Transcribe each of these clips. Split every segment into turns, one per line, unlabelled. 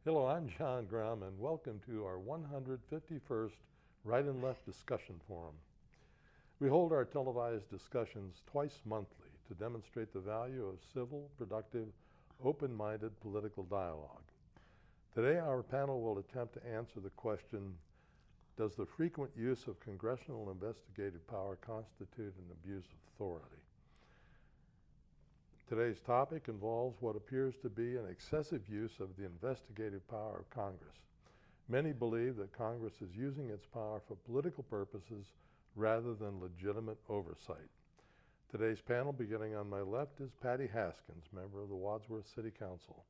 Hello, I'm John Grom, and welcome to our 151st Right and Left Discussion Forum. We hold our televised discussions twice monthly to demonstrate the value of civil, productive, open-minded political dialogue. Today, our panel will attempt to answer the question, does the frequent use of congressional investigative power constitute an abuse of authority? Today's topic involves what appears to be an excessive use of the investigative power of Congress. Many believe that Congress is using its power for political purposes rather than legitimate oversight. Today's panel, beginning on my left, is Patty Haskins, member of the Wadsworth City Council.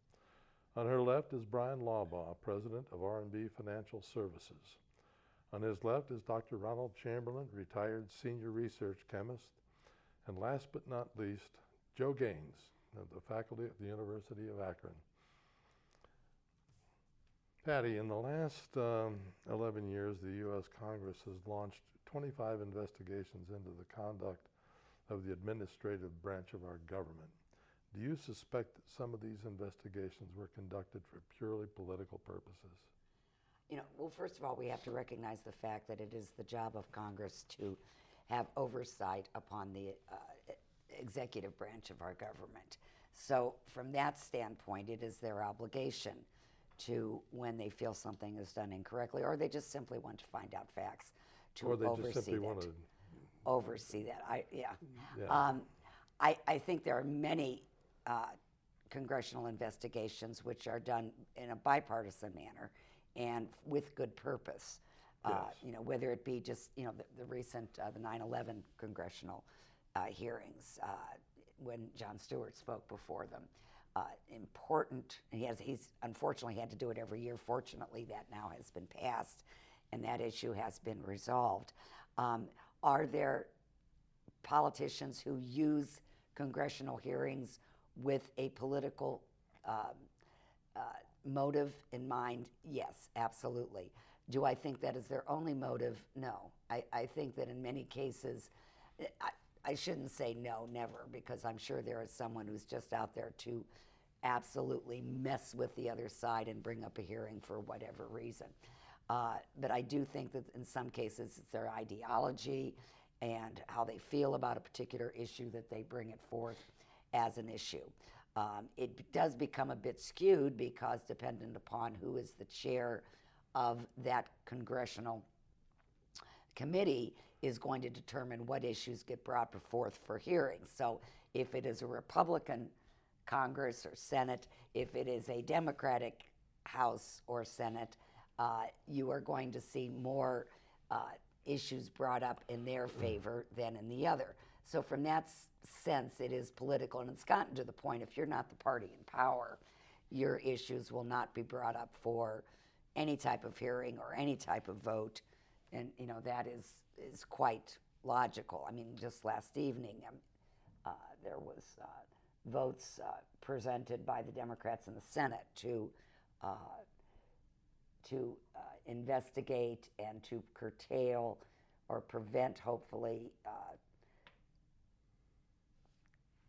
On her left is Bryan Laubaugh, president of R&B Financial Services. On his left is Dr. Ronald Chamberlin, retired senior research chemist. And last but not least, Joe Gaines, of the faculty at the University of Akron. Patty, in the last 11 years, the U.S. Congress has launched 25 investigations into the conduct of the administrative branch of our government. Do you suspect that some of these investigations were conducted for purely political purposes?
Well, first of all, we have to recognize the fact that it is the job of Congress to have oversight upon the executive branch of our government. So from that standpoint, it is their obligation to, when they feel something is done incorrectly, or they just simply want to find out facts, to
or they
oversee
just simply
that.
want to
Oversee that.
Yeah.
I think there are many congressional investigations which are done in a bipartisan manner and with good purpose.
Yes.
Whether it be just the recent the 9/11 congressional hearings when Jon Stewart spoke before them. Important. He's unfortunately had to do it every year. Fortunately, that now has been passed, and that issue has been resolved. Are there politicians who use congressional hearings with a political motive in mind? Yes, absolutely. Do I think that is their only motive? No. I think that in many cases, I shouldn't say no, never, because I'm sure there is someone who's just out there to absolutely mess with the other side and bring up a hearing for whatever reason. But I do think that in some cases it's their ideology and how they feel about a particular issue that they bring it forth as an issue. It does become a bit skewed because dependent upon who is the chair of that congressional committee is going to determine what issues get brought forth for hearings. So if it is a Republican Congress or Senate, if it is a Democratic House or Senate, you are going to see more issues brought up in their favor than in the other. So from that sense, it is political, and it's gotten to the point, if you're not the party in power, your issues will not be brought up for any type of hearing or any type of vote. And that is quite logical. I mean, just last evening, there was votes presented by the Democrats in the Senate to investigate and to curtail or prevent, hopefully,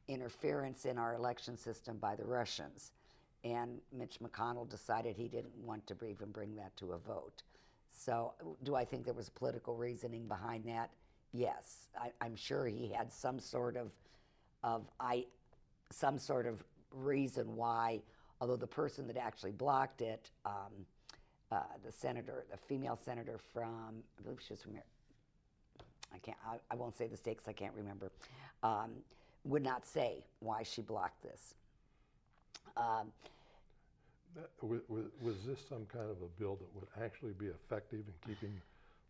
interference in our election system by the Russians. And Mitch McConnell decided he didn't want to even bring that to a vote. So do I think there was political reasoning behind that? Yes. I'm sure he had some sort of reason why, although the person that actually blocked it, the female senator from, I believe she was from here, I won't say the state because I can't remember, would not say why she blocked this.
Was this some kind of a bill that would actually be effective in keeping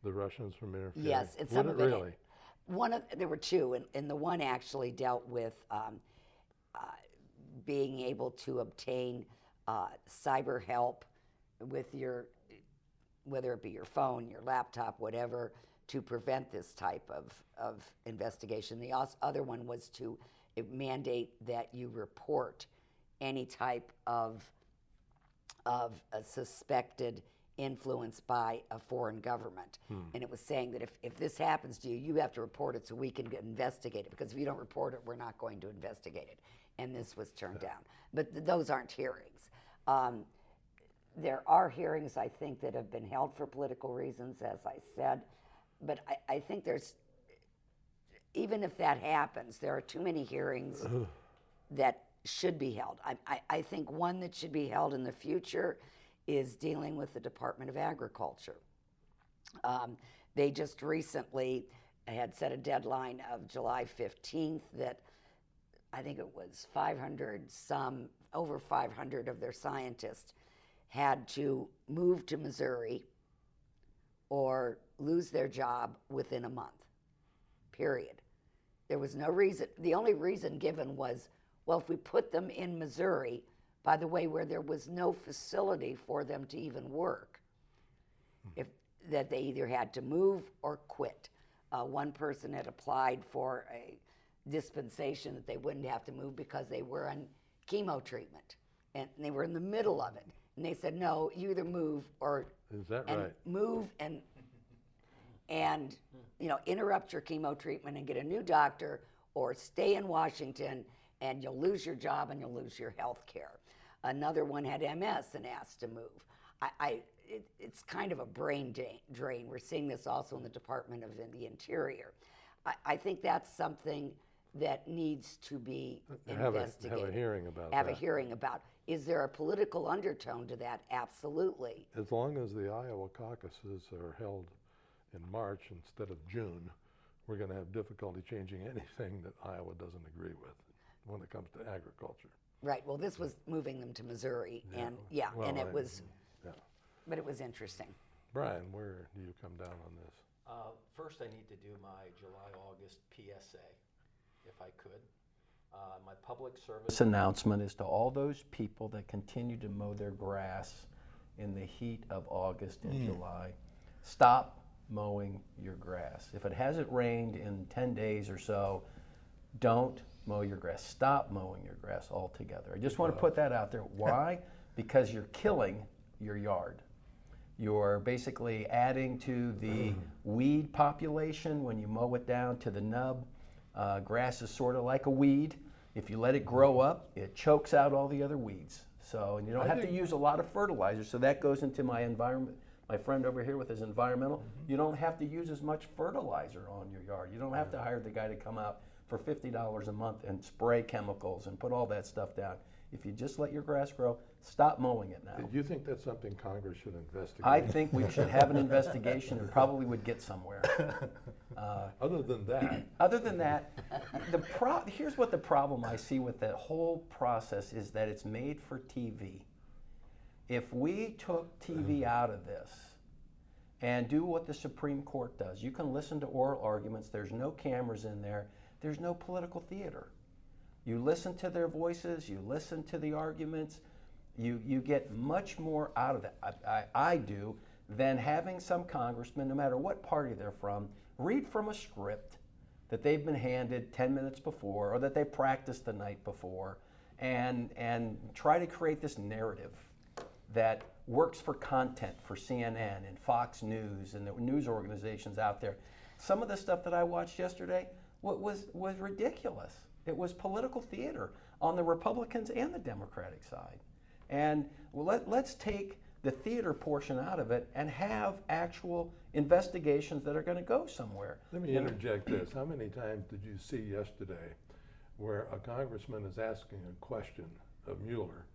the Russians from interfering?
Yes, it's
would it really?
There were two, and the one actually dealt with being able to obtain cyber help with whether it be your phone, your laptop, whatever, to prevent this type of investigation. The other one was to mandate that you report any type of a suspected influence by a foreign government. And it was saying that if this happens to you, you have to report it so we can investigate it, because if you don't report it, we're not going to investigate it. And this was turned down. But those aren't hearings. There are hearings, I think, that have been held for political reasons, as I said, but I think there's, even if that happens, there are too many hearings that should be held. I think one that should be held in the future is dealing with the Department of Agriculture. They just recently had set a deadline of July 15th that I think it was 500 some, over 500 of their scientists had to move to Missouri or lose their job within a month, period. There was no reason. The only reason given was, well, if we put them in Missouri, by the way, where there was no facility for them to even work, if that they either had to move or quit. One person had applied for a dispensation that they wouldn't have to move because they were on chemo treatment, and they were in the middle of it. And they said, no, you either move or
Is that right?
move and interrupt your chemo treatment and get a new doctor, or stay in Washington and you'll lose your job and you'll lose your health care. Another one had MS and asked to move. It's kind of a brain drain. We're seeing this also in the Department of the Interior. I think that's something that needs to be investigated.
Have a hearing about
Have
that.
a hearing about. Is there a political undertone to that? Absolutely.
As long as the Iowa caucuses are held in March instead of June, we're going to have difficulty changing anything that Iowa doesn't agree with when it comes to agriculture.
Right. Well, this was moving them to Missouri, and but it was interesting.
Brian, where do you come down on this?
First, I need to do my July-August PSA, if I could. My public service announcement is to all those people that continue to mow their grass in the heat of August and July. Stop mowing your grass. If it hasn't rained in 10 days or so, don't mow your grass. Stop mowing your grass altogether. I just want to put that out there. Why? Because you're killing your yard. You're basically adding to the weed population when you mow it down to the nub. Grass is sort of like a weed. If you let it grow up, it chokes out all the other weeds. So, and you don't have to use a lot of fertilizer. So that goes into my environment. My friend over here with his environmental, you don't have to use as much fertilizer on your yard. You don't have to hire the guy to come out for $50 a month and spray chemicals and put all that stuff down. If you just let your grass grow, stop mowing it now.
Do you think that's something Congress should investigate?
I think we should have an investigation and probably would get somewhere.
Other than that,
Here's what the problem I see with that whole process is that it's made for TV. If we took TV out of this and do what the Supreme Court does, you can listen to oral arguments, there's no cameras in there, there's no political theater. You listen to their voices, you listen to the arguments, you get much more out of that, I do, than having some congressman, no matter what party they're from, read from a script that they've been handed 10 minutes before or that they practiced the night before and try to create this narrative that works for content for CNN and Fox News and the news organizations out there. Some of the stuff that I watched yesterday was ridiculous. It was political theater on the Republicans and the Democratic side. And let's take the theater portion out of it and have actual investigations that are going to go somewhere.
let me interject this. How many times did you see yesterday where a congressman is asking a question of Mueller,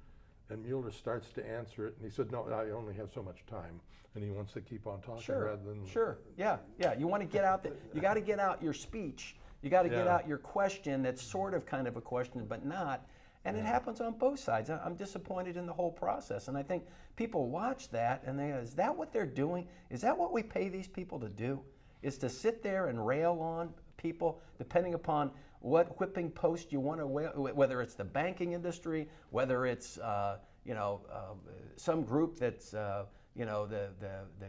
and Mueller starts to answer it, and he said, no, I only have so much time, and he wants to keep on talking rather than...
Sure, yeah. You want to get out you got to get out your speech. You got to get out your question that's sort of kind of a question, but not. And it happens on both sides. I'm disappointed in the whole process. And I think people watch that and they go, is that what they're doing? Is that what we pay these people to do? Is to sit there and rail on people depending upon what whipping post you want to wear, whether it's the banking industry, whether it's some group that's the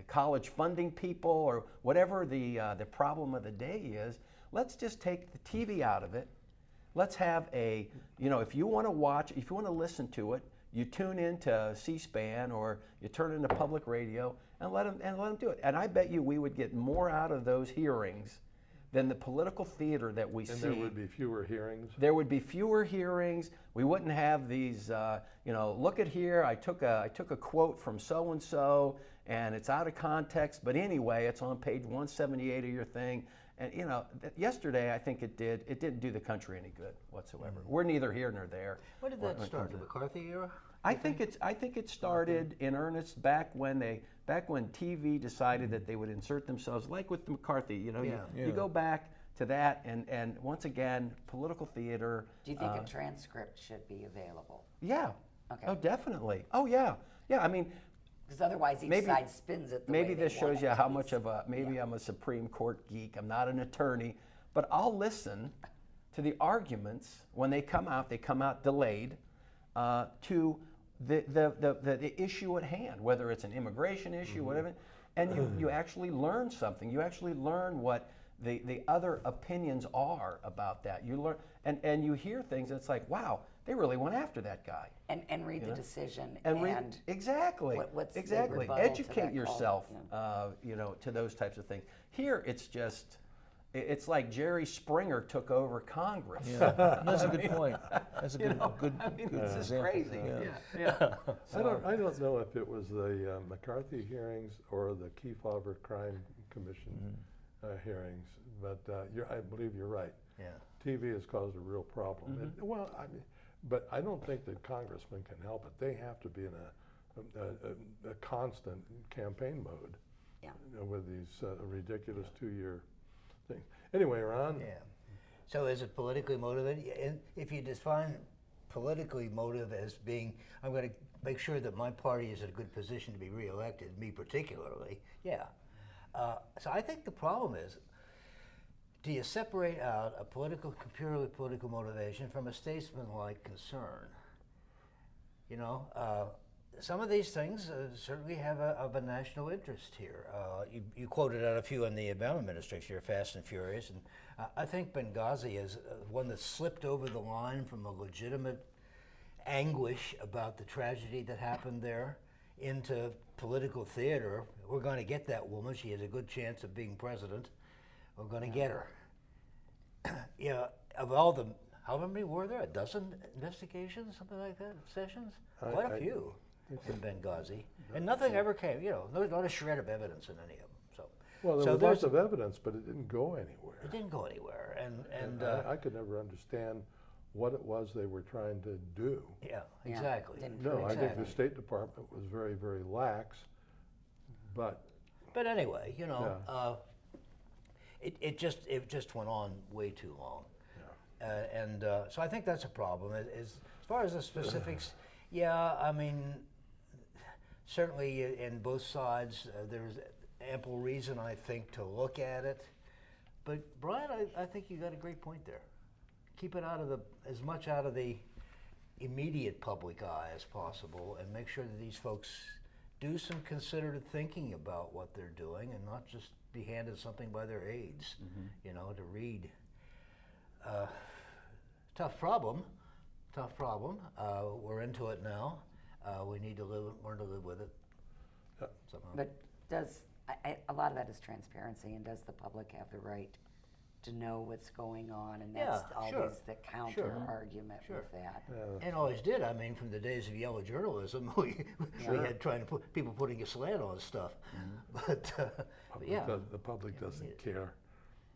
college funding people, or whatever the problem of the day is. Let's just take the TV out of it. Let's have if you want to watch, if you want to listen to it, you tune in to C-SPAN or you turn into public radio and let them do it. And I bet you we would get more out of those hearings then the political theater that we see.
And there would be fewer hearings?
There would be fewer hearings. We wouldn't have these, look at here, I took a quote from so-and-so, and it's out of context, but anyway, it's on page 178 of your thing. And yesterday I think it didn't do the country any good whatsoever. We're neither here nor there.
When did that start? The McCarthy era?
I think it started in earnest back when TV decided that they would insert themselves, like with McCarthy. You go back to that, and once again, political theater.
Do you think a transcript should be available?
Yeah.
Okay.
Oh, definitely. Oh, yeah. Yeah. I mean,
because otherwise each side spins it the way
maybe
they
this
want
shows
it
you
to
how
be.
much of a I'm a Supreme Court geek. I'm not an attorney, but I'll listen to the arguments when they come out. They come out delayed to the issue at hand, whether it's an immigration issue, whatever, and you actually learn something. You actually learn what the other opinions are about that. You learn and you hear things, and it's like, wow, they really went after that guy.
And read the decision
And exactly.
what's the
Exactly.
rebuttal to
Educate
that call?
yourself,
Yeah.
to those types of things. Here, it's like Jerry Springer took over Congress.
Yeah, that's a good point. That's a good
It's just
example.
crazy.
Yeah.
I don't know if it was the McCarthy hearings or the Kefauver Crime Commission hearings, but I believe you're right.
Yeah.
TV has caused a real problem. And, but I don't think that congressmen can help it. They have to be in a constant campaign mode.
Yeah.
With these ridiculous 2-year things. Anyway, Ron.
Yeah. So is it politically motivated? And if you define politically motive as being, I'm going to make sure that my party is in a good position to be reelected, me particularly, yeah. So I think the problem is, do you separate out a purely political motivation from a statesman-like concern? Some of these things certainly have of a national interest here. You quoted out a few in the Obama administration here, Fast and Furious, and I think Benghazi is one that slipped over the line from a legitimate anguish about the tragedy that happened there into political theater. We're going to get that woman. She has a good chance of being president. We're going to get her. Of all the, how many were there? A dozen investigations, something like that, sessions? Quite a few in Benghazi. And nothing ever came, there's not a shred of evidence in any of them. So,
Well, there was lots of evidence, but it didn't go anywhere.
It didn't go anywhere. And
I could never understand what it was they were trying to do.
yeah, exactly.
No, I think the State Department was very, very lax, but
anyway, it just went on way too long. So I think that's a problem. As far as the specifics, certainly in both sides, there's ample reason, I think, to look at it. But Bryan, I think you got a great point there. Keep it as much out of the immediate public eye as possible, and make sure that these folks do some considered thinking about what they're doing, and not just be handed something by their aides, to read. Tough problem. We're into it now. We need to learn to live with it. Somehow.
But a lot of that is transparency, and does the public have the right to know what's going on? And that's always the counter argument with that.
And always did. From the days of yellow journalism, we had trying to put people putting a slant on stuff. But
the public doesn't care.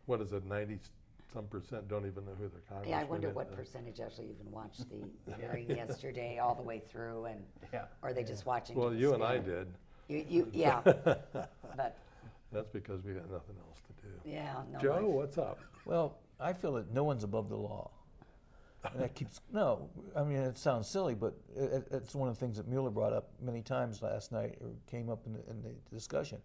What is it, 90-some% don't even know who their congressman is?
Yeah, I wonder what percentage actually even watched the hearing yesterday all the way through, and or are they just watching?
Well, you and I did.
Yeah, but
that's because we got nothing else to do.
yeah. No,
Joe, what's up?
Well, I feel that no one's above the law. And that keeps, it sounds silly, but it's one of the things that Mueller brought up many times last night, or came up in the discussion.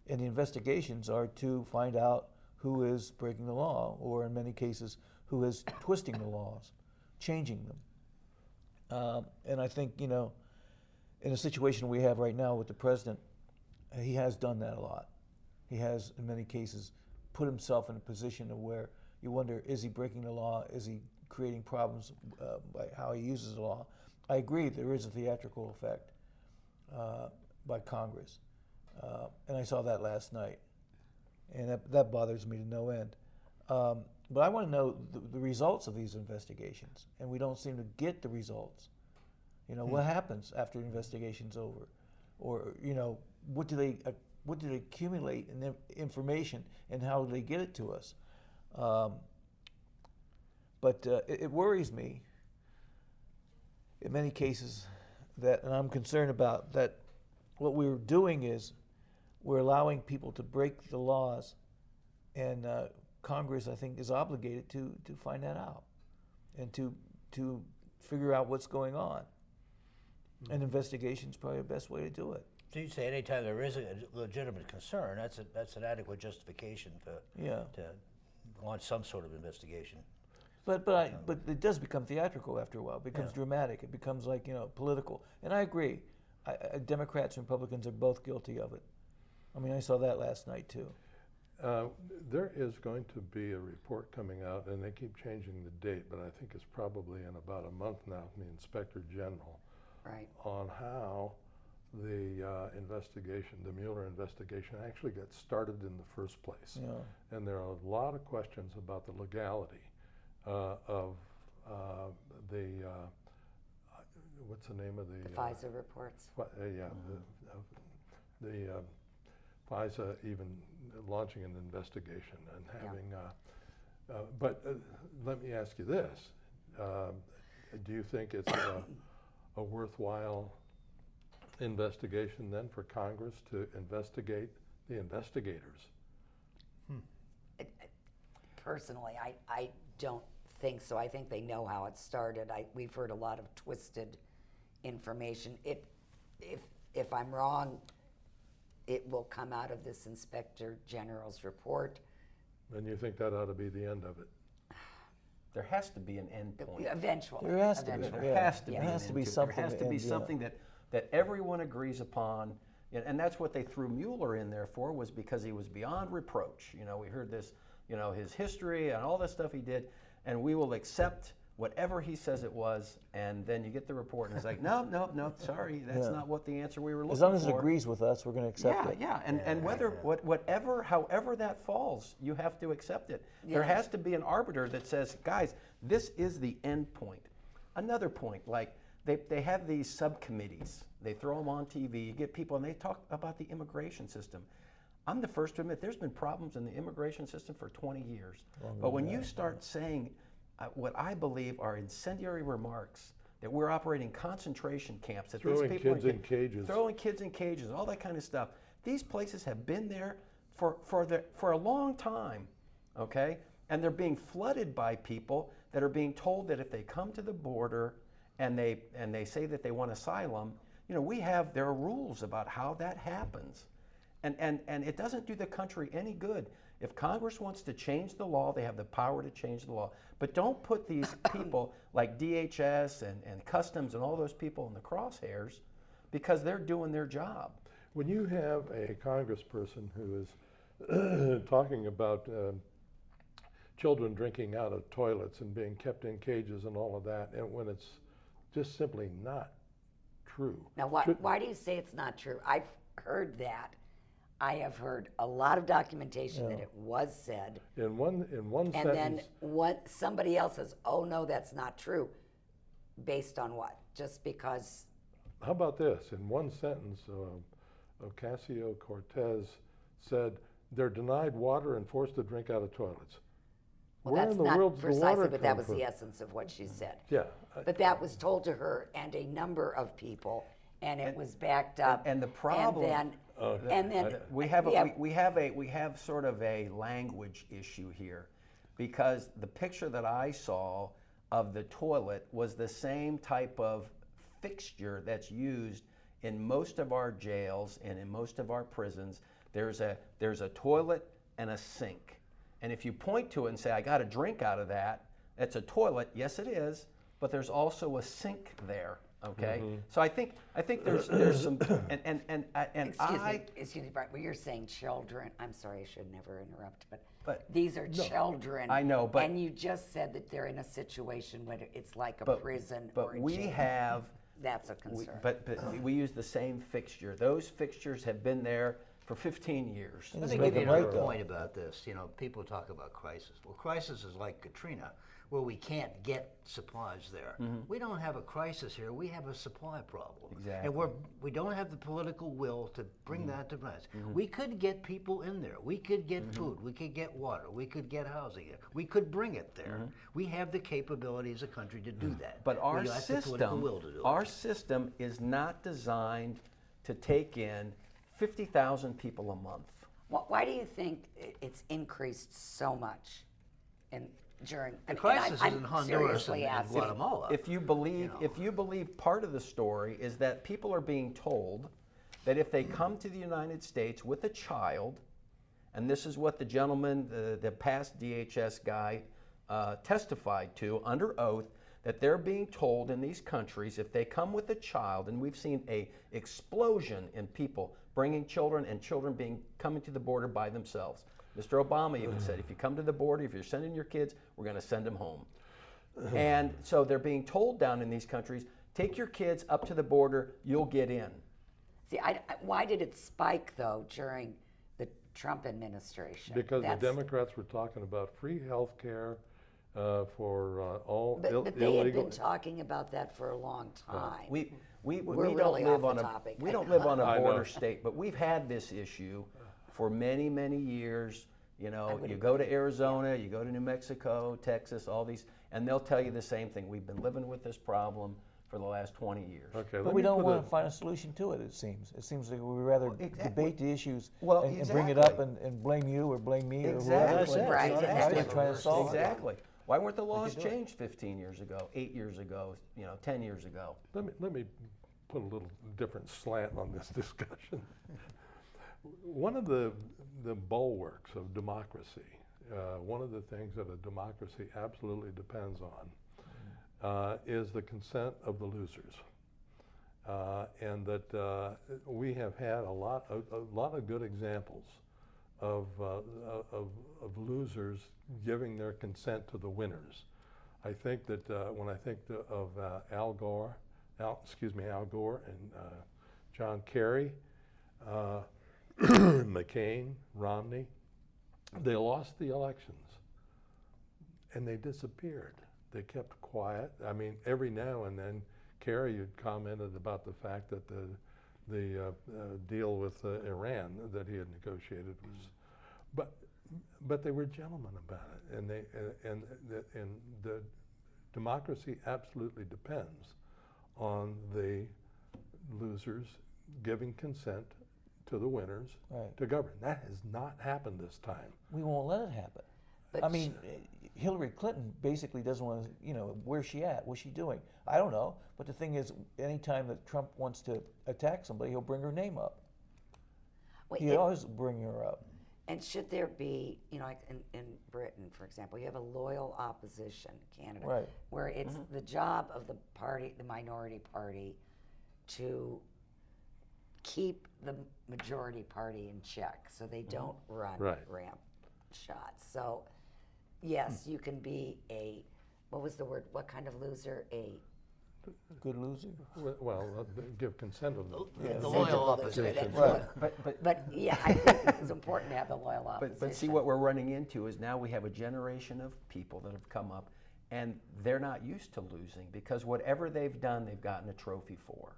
And the investigations are to find out who is breaking the law, or in many cases, who is twisting the laws, changing them. And I think, in the situation we have right now with the president, he has done that a lot. He has, in many cases, put himself in a position of where you wonder, is he breaking the law? Is he creating problems by how he uses the law? I agree, there is a theatrical effect by Congress. And I saw that last night. And that bothers me to no end. But I want to know the results of these investigations, and we don't seem to get the results. You know, what happens after the investigation's over, or you know, what do they accumulate in information, and how do they get it to us? But it worries me in many cases that, and I'm concerned about that. What we're doing is we're allowing people to break the laws, and Congress, I think, is obligated to find that out and to figure out what's going on. And investigation is probably the best way to do it.
So you'd say anytime there is a legitimate concern, that's an adequate justification to launch some sort of investigation.
But it does become theatrical after a while. It becomes dramatic. It becomes like, you know, political. And I agree. Democrats and Republicans are both guilty of it. I mean, I saw that last night too.
There is going to be a report coming out, and they keep changing the date, but I think it's probably in about a month now from the Inspector General,
Right.
on how the investigation, the Mueller investigation, actually got started in the first place.
Yeah.
And there are a lot of questions about the legality of the, what's the name of
The FISA reports.
the FISA even launching an investigation and having, but let me ask you this. Do you think it's a worthwhile investigation then for Congress to investigate the investigators?
Personally, I don't think so. I think they know how it started. We've heard a lot of twisted information. If I'm wrong, it will come out of this Inspector General's report.
And you think that ought to be the end of it?
There has to be an end point.
Eventually.
There has to be.
Eventually.
There has to be.
There
an
has to
end
be
to it.
something.
There has to be
and,
something that everyone agrees upon, and that's what they threw Mueller in there for, was because he was beyond reproach. You know, we heard this, you know, his history and all the stuff he did, and we will accept whatever he says it was, and then you get the report, and it's like, no, sorry, that's not what the answer we were looking for.
As long as it agrees with us, we're going to accept it.
Yeah, and whatever, however that falls, you have to accept it. There has to be an arbiter that says, guys, this is the end point. Another point, like they have these subcommittees. They throw them on TV. You get people, and they talk about the immigration system. I'm the first to admit there's been problems in the immigration system for 20 years. But when you start saying what I believe are incendiary remarks, that we're operating concentration camps, that
Throwing
these people
kids in cages.
throwing kids in cages, all that kind of stuff. These places have been there for a long time, okay? And they're being flooded by people that are being told that if they come to the border and they say that they want asylum, you know, there are rules about how that happens. And it doesn't do the country any good. If Congress wants to change the law, they have the power to change the law. But don't put these people like DHS and Customs and all those people in the crosshairs, because they're doing their job.
When you have a congressperson who is talking about children drinking out of toilets and being kept in cages and all of that, and when it's just simply not true.
Now, why do you say it's not true? I've heard that. I have heard a lot of documentation that it was said.
In one
And
sentence.
then somebody else says, oh no, that's not true. Based on what? Just because?
How about this? In one sentence, Ocasio-Cortez said they're denied water and forced to drink out of toilets.
Well,
Where
that's
in the
not
world does the
precisely,
water
but that
come
was
from?
the essence of what she said.
Yeah.
But that was told to her and a number of people, and it was backed up.
And the problem.
And then
We have sort of a language issue here, because the picture that I saw of the toilet was the same type of fixture that's used in most of our jails and in most of our prisons. There's a toilet and a sink, and if you point to it and say, I got a drink out of that, it's a toilet. Yes, it is, but there's also a sink there. Okay, so I think there's some and
excuse me, Brian, but you're saying children. I'm sorry, I should never interrupt,
But
these are children.
I know, but
and you just said that they're in a situation where it's like a prison
but
or a
we
jail.
have
That's a concern.
but we use the same fixture. Those fixtures have been there for 15 years.
Let
Doesn't
me
make
give you
them right,
another
though.
point about this. You know, people talk about crisis. Well, crisis is like Katrina, where we can't get supplies there. We don't have a crisis here. We have a supply problem.
Exactly.
And we don't have the political will to bring that to pass. We could get people in there. We could get food. We could get water. We could get housing. We could bring it there. We have the capability as a country to do that.
But our
we lack the political will to do
our
it.
system is not designed to take in 50,000 people a month.
Why do you think it's increased so much during
The crisis is in Honduras and
asking.
Guatemala.
If you believe part of the story is that people are being told that if they come to the United States with a child, and this is what the gentleman, the past DHS guy, testified to under oath, that they're being told in these countries if they come with a child, and we've seen a explosion in people bringing children and children coming to the border by themselves. Mr. Obama even said, if you come to the border, if you're sending your kids, we're going to send them home. And so they're being told down in these countries, take your kids up to the border, you'll get in.
See, why did it spike though during the Trump administration?
Because the Democrats were talking about free health care for all
But they had
illegal.
been talking about that for a long time.
We
We're
don't
really
live
off
on
the
a
topic.
we don't live on a
I know.
border state, but we've had this issue for many, many years. You know, you go to Arizona, you go to New Mexico, Texas, all these, and they'll tell you the same thing. We've been living with this problem for the last 20 years.
Okay,
But
let
we
me
don't
put
want
a-
to find a solution to it, it seems. It seems like we'd rather
exactly.
debate the issues
Well,
and bring it up
exactly.
and blame you or blame me or
Exactly.
whoever.
Right,
Instead
exactly.
of trying to solve it.
Exactly. Why weren't the laws changed 15 years ago, 8 years ago, 10 years ago?
Let me put a little different slant on this discussion. One of the bulwarks of democracy, one of the things that a democracy absolutely depends on, is the consent of the losers, and that we have had a lot of good examples of losers giving their consent to the winners. I think that when I think of Al Gore and John Kerry, McCain, Romney, they lost the elections and they disappeared. They kept quiet. I mean, every now and then, Kerry had commented about the fact that the deal with Iran that he had negotiated was, but they were gentlemen about it, and the democracy absolutely depends on the losers giving consent to the winners
Right.
to govern. That has not happened this time.
We won't let it happen.
But
I mean, Hillary Clinton basically doesn't want to, where's she at? What's she doing? I don't know. But the thing is, anytime that Trump wants to attack somebody, he'll bring her name up.
Wait,
He always bring her up.
and should there be, like in Britain, for example, you have a loyal opposition candidate,
Right.
where it's the job of the party, the minority party, to keep the majority party in check so they don't run
Right.
ramp shots. So, yes, you can be what was the word? What kind of loser?
Good loser.
Well, give consent of them.
The
Consent
loyal
of loser.
opposition.
Right.
But yeah, I think it's important to have the loyal opposition.
But see, what we're running into is now we have a generation of people that have come up, and they're not used to losing because whatever they've done, they've gotten a trophy for.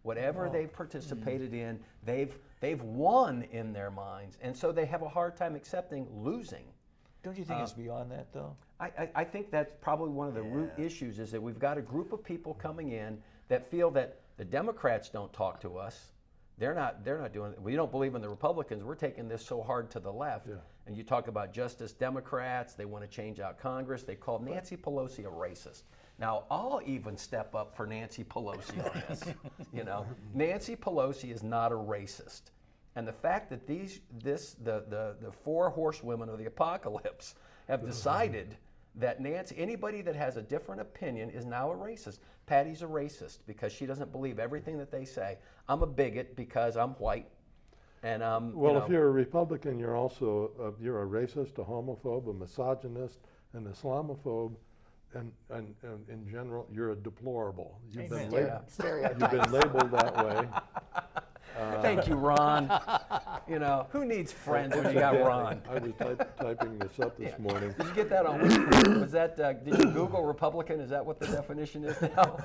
Whatever they've participated in, they've won in their minds, and so they have a hard time accepting losing.
Don't you think it's beyond that, though?
I think that's probably one of the root issues is that we've got a group of people coming in that feel that the Democrats don't talk to us. They're not doing it. We don't believe in the Republicans. We're taking this so hard to the left.
Yeah.
And you talk about Justice Democrats. They want to change out Congress. They called Nancy Pelosi a racist. Now, I'll even step up for Nancy Pelosi on this. Nancy Pelosi is not a racist. And the fact that the four horsewomen of the apocalypse have decided that anybody that has a different opinion is now a racist. Patty's a racist because she doesn't believe everything that they say. I'm a bigot because I'm white. And
Well, if you're a Republican, you're also you're a racist, a homophobe, a misogynist, an Islamophobe, and in general, you're a deplorable. You've been
Amen.
labeled.
Stereotypes.
You've been labeled that way.
Thank you, Ron. You know, who needs friends when you got Ron?
I was typing this up this morning.
Did you get that on Wikipedia? Was that, did you Google Republican? Is that what the definition is now?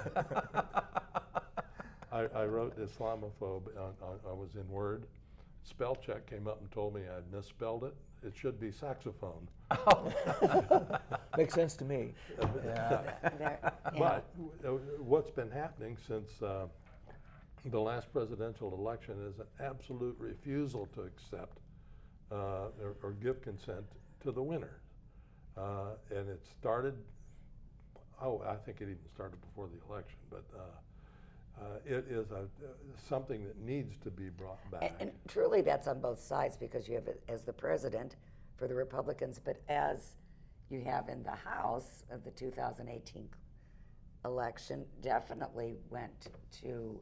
I wrote Islamophobe. I was in Word. Spell check came up and told me I'd misspelled it. It should be saxophone.
Makes sense to me.
Yeah.
But what's been happening since the last presidential election is an absolute refusal to accept or give consent to the winner. And it started, I think it even started before the election, but it is something that needs to be brought back.
And truly, that's on both sides, because you have it as the president for the Republicans, but as you have in the House of the 2018 election, definitely went to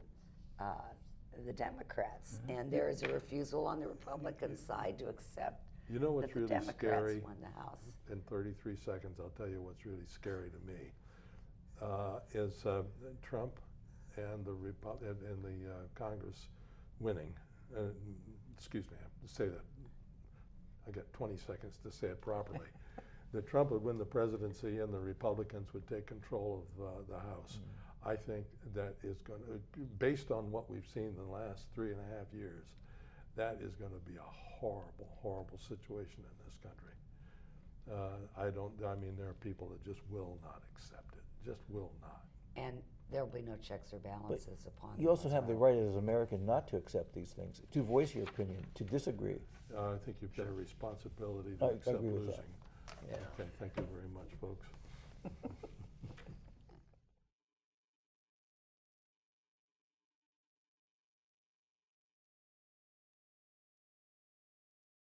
the Democrats. And there is a refusal on the Republican side to accept
You know what's
that the
really
Democrats
scary?
won the House.
In 33 seconds, I'll tell you what's really scary to me is Trump and the Congress winning. Excuse me, I have to say that. I got 20 seconds to say it properly. That Trump would win the presidency and the Republicans would take control of the House. I think that is going to, based on what we've seen in the last 3.5 years, that is going to be a horrible, horrible situation in this country. I mean, there are people that just will not accept it, just will not.
And there will be no checks or balances upon
You
them
also
as
have the
well.
right as an American not to accept these things, to voice your opinion, to disagree.
I think you've got a responsibility
I
to accept
agree with
losing.
that.
Yeah.
Okay, thank you very much, folks.